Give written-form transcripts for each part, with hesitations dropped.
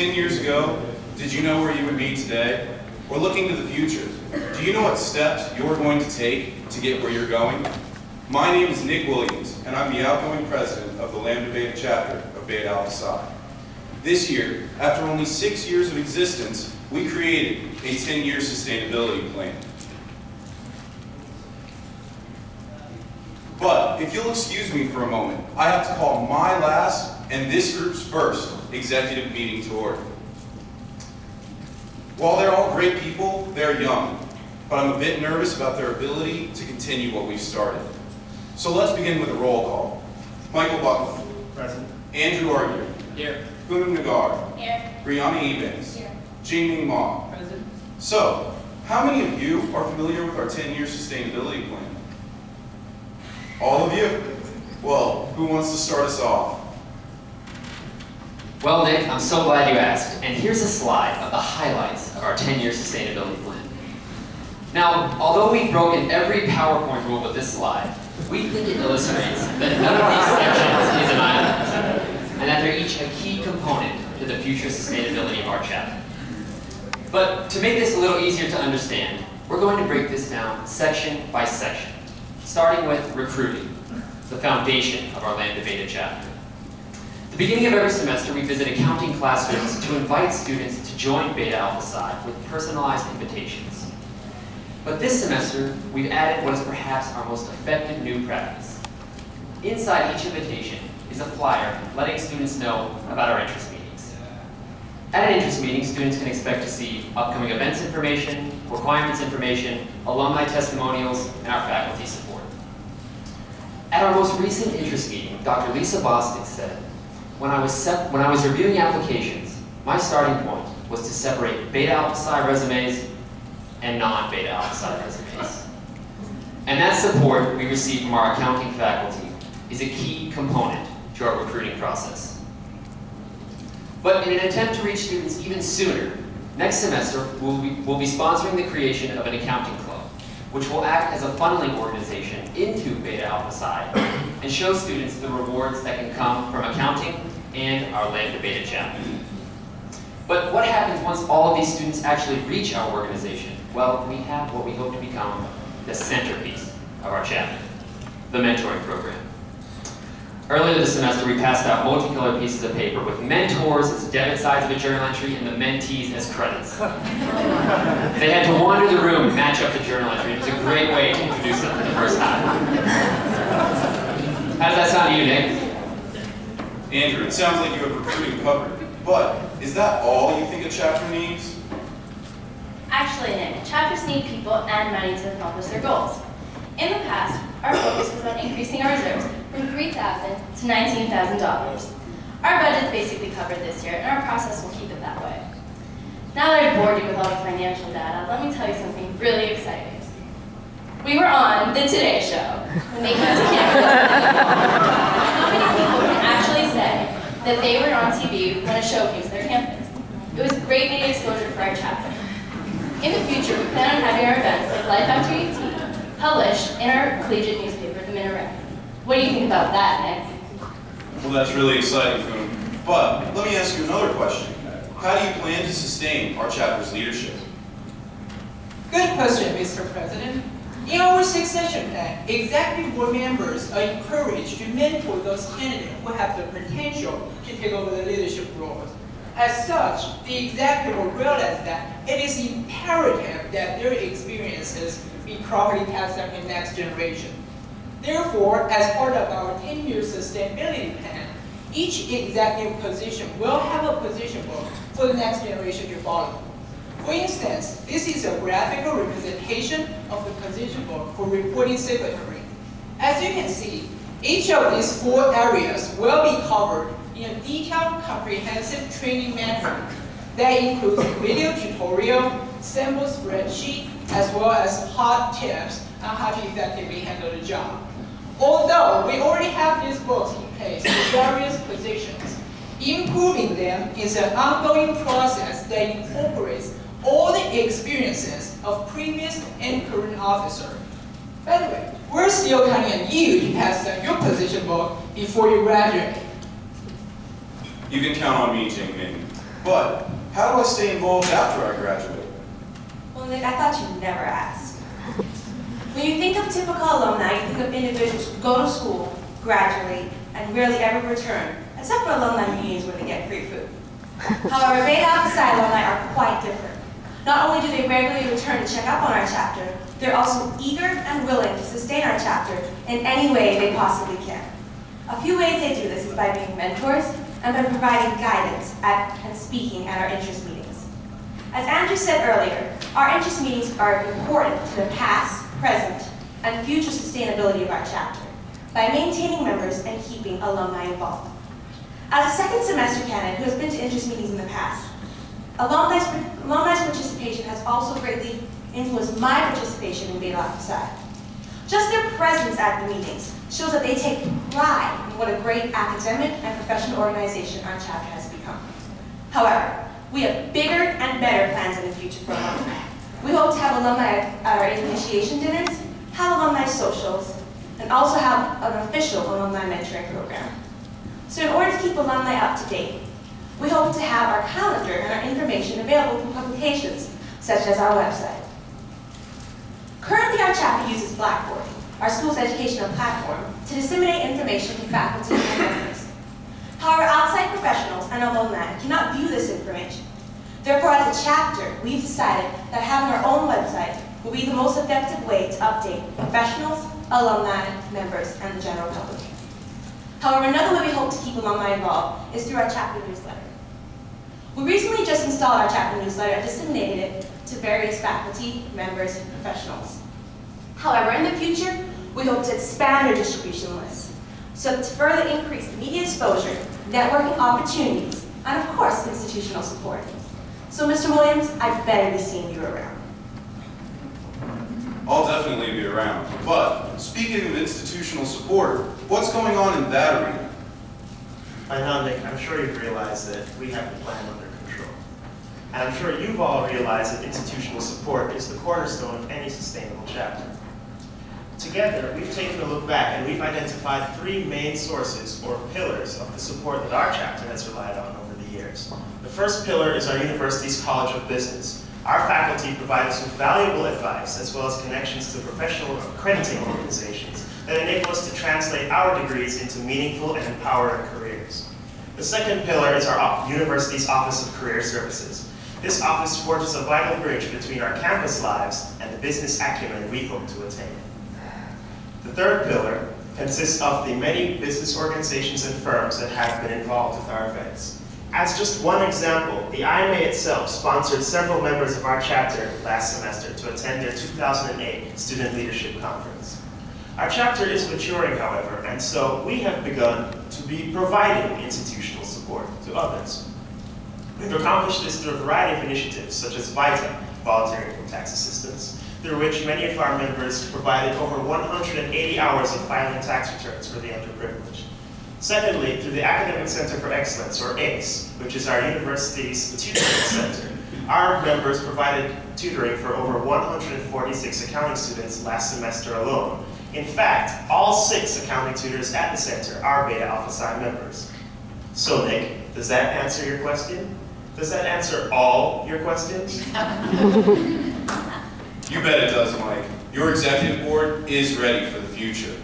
10 years ago, did you know where you would be today? Or looking to the future, do you know what steps you're going to take to get where you're going? My name is Nick Williams, and I'm the outgoing president of the Lambda Beta chapter of Beta Alpha Psi. This year, after only 6 years of existence, we created a 10-year sustainability plan. But if you'll excuse me for a moment, I have to call my last and this group's first executive meeting to order. While they're all great people, they're young, but I'm a bit nervous about their ability to continue what we've started. So let's begin with a roll call. Michael Buckland. Present. Andrew Argyr. Here. Poonam Nagar. Here. Brianna Evans. Here. Jing-Ming Ma. Present. So, how many of you are familiar with our 10-year sustainability plan? All of you? Well, who wants to start us off? Well, Nick, I'm so glad you asked. And here's a slide of the highlights of our 10-year sustainability plan. Now, although we've broken every PowerPoint rule with this slide, we think it illustrates that none of these sections is an island, and that they're each a key component to the future sustainability of our chapter. But to make this a little easier to understand, we're going to break this down section by section, starting with recruiting, the foundation of our Lambda Beta chapter. At the beginning of every semester, we visit accounting classrooms to invite students to join Beta Alpha Psi with personalized invitations. But this semester, we've added what is perhaps our most effective new practice. Inside each invitation is a flyer letting students know about our interest meetings. At an interest meeting, students can expect to see upcoming events information, requirements information, alumni testimonials, and our faculty support. At our most recent interest meeting, Dr. Lisa Bostic said, when I was reviewing applications, my starting point was to separate Beta Alpha Psi resumes and non-Beta Alpha Psi resumes. And that support we receive from our accounting faculty is a key component to our recruiting process. But in an attempt to reach students even sooner, next semester we'll be sponsoring the creation of an accounting club, which will act as a funneling organization into Beta Alpha Psi and show students the rewards that can come from accounting and our Lambda Beta chapter. But what happens once all of these students actually reach our organization? Well, we have what we hope to become the centerpiece of our chapter, the mentoring program. Earlier this semester, we passed out multicolored pieces of paper with mentors as debit sides of a journal entry and the mentees as credits. They had to wander the room and match up the journal entry. It was a great way to introduce them for the first time. How does that sound to you, Nick? Andrew, it sounds like you have recruiting covered, but is that all you think a chapter needs? Actually, Nick, chapters need people and money to accomplish their goals. In the past, our focus was on increasing our reserves from $3,000 to $19,000. Our budget's basically covered this year, and our process will keep it that way. Now that I've bored you with all the financial data, let me tell you something really exciting. We were on the Today Show, when they came to campus. How many people can actually say that they were on TV when a show came to their campus? It was great media exposure for our chapter. In the future, we plan on having our events like Life After 18 published in our collegiate newspaper, The Minaret. What do you think about that, Nick? Well, that's really exciting, Poon. But let me ask you another question. How do you plan to sustain our chapter's leadership? Good question, Mr. President. In our succession plan, executive board members are encouraged to mentor those candidates who have the potential to take over the leadership roles. As such, the executive board realized that it is imperative that their experiences be properly passed on to the next generation. Therefore, as part of our 10-year sustainability plan, each executive position will have a position book for the next generation to follow. For instance, this is a graphical representation of the position book for reporting secretary. As you can see, each of these 4 areas will be covered in a detailed, comprehensive training manual that includes a video tutorial, sample spreadsheet, as well as hot tips on how to effectively handle the job. Although we already have these books in place for various positions, improving them is an ongoing process that incorporates all the experiences of previous and current officers. By the way, we're still counting on you to pass down your position book before you graduate. You can count on me, Jing-Ming. But how do I stay involved after I graduate? Well, Nick, I thought you'd never ask. When you think of typical alumni, you think of individuals who go to school, graduate, and rarely ever return, except for alumni meetings where they get free food. However, Beta Alpha Psi alumni are quite different. Not only do they regularly return to check up on our chapter, they're also eager and willing to sustain our chapter in any way they possibly can. A few ways they do this is by being mentors and by providing guidance and speaking at our interest meetings. As Andrew said earlier, our interest meetings are important to the past, present, and future sustainability of our chapter by maintaining members and keeping alumni involved. As a second semester candidate who has been to interest meetings in the past, alumni's participation has also greatly influenced my participation in Beta Alpha Psi. Just their presence at the meetings shows that they take pride in what a great academic and professional organization our chapter has become. However, we have bigger and better plans in the future for alumni. We hope to have alumni at our initiation dinners, have alumni socials, and also have an official alumni mentoring program. So in order to keep alumni up to date, we hope to have our calendar and our information available through publications, such as our website. Currently, our chapter uses Blackboard, our school's educational platform, to disseminate information to faculty and members. However, outside professionals and alumni cannot view this information. Therefore, as a chapter, we've decided that having our own website will be the most effective way to update professionals, alumni, members, and the general public. However, another way we hope to keep alumni involved is through our chapter newsletter. We recently just installed our chapter newsletter and disseminated it to various faculty, members, and professionals. However, in the future, we hope to expand our distribution list, so to further increase media exposure, networking opportunities, and of course, institutional support. So Mr. Williams, I better be seeing you around. I'll definitely be around. But speaking of institutional support, what's going on in that arena? By now, Nick, I'm sure you've realized that we have the plan under control. And I'm sure you've all realized that institutional support is the cornerstone of any sustainable chapter. Together, we've taken a look back and we've identified three main sources or pillars of the support that our chapter has relied on over the years. The first pillar is our university's College of Business. Our faculty provide us with valuable advice as well as connections to professional accrediting organizations that enable us to translate our degrees into meaningful and empowering careers. The second pillar is our university's Office of Career Services. This office forges a vital bridge between our campus lives and the business acumen we hope to attain. The third pillar consists of the many business organizations and firms that have been involved with our events. As just one example, the IMA itself sponsored several members of our chapter last semester to attend their 2008 Student Leadership Conference. Our chapter is maturing, however, and so we have begun to be providing institutional support to others. We've accomplished this through a variety of initiatives, such as VITA, Voluntary Income Tax Assistance, through which many of our members provided over 180 hours of filing tax returns for the underprivileged. Secondly, through the Academic Center for Excellence, or ACE, which is our university's tutoring center, our members provided tutoring for over 146 accounting students last semester alone. In fact, all 6 accounting tutors at the center are Beta Alpha Psi members. So Nick, does that answer your question? Does that answer all your questions? You bet it does, Mike. Your executive board is ready for the future.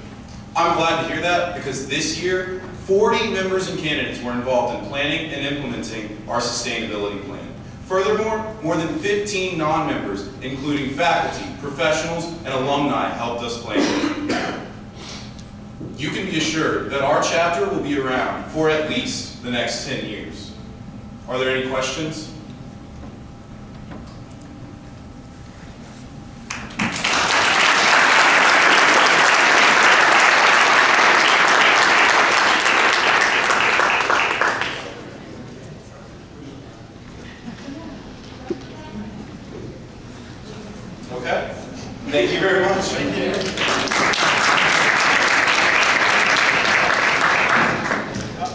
I'm glad to hear that because this year, 40 members and candidates were involved in planning and implementing our sustainability plan. Furthermore, more than 15 non-members, including faculty, professionals, and alumni, helped us plan it. You can be assured that our chapter will be around for at least the next 10 years. Are there any questions? Okay. Thank you very much. Thank you.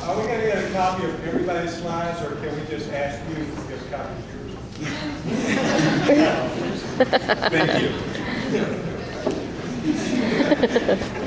Are we going to get a copy of everybody's slides, or can we just ask you to get a copy of yours? Thank you.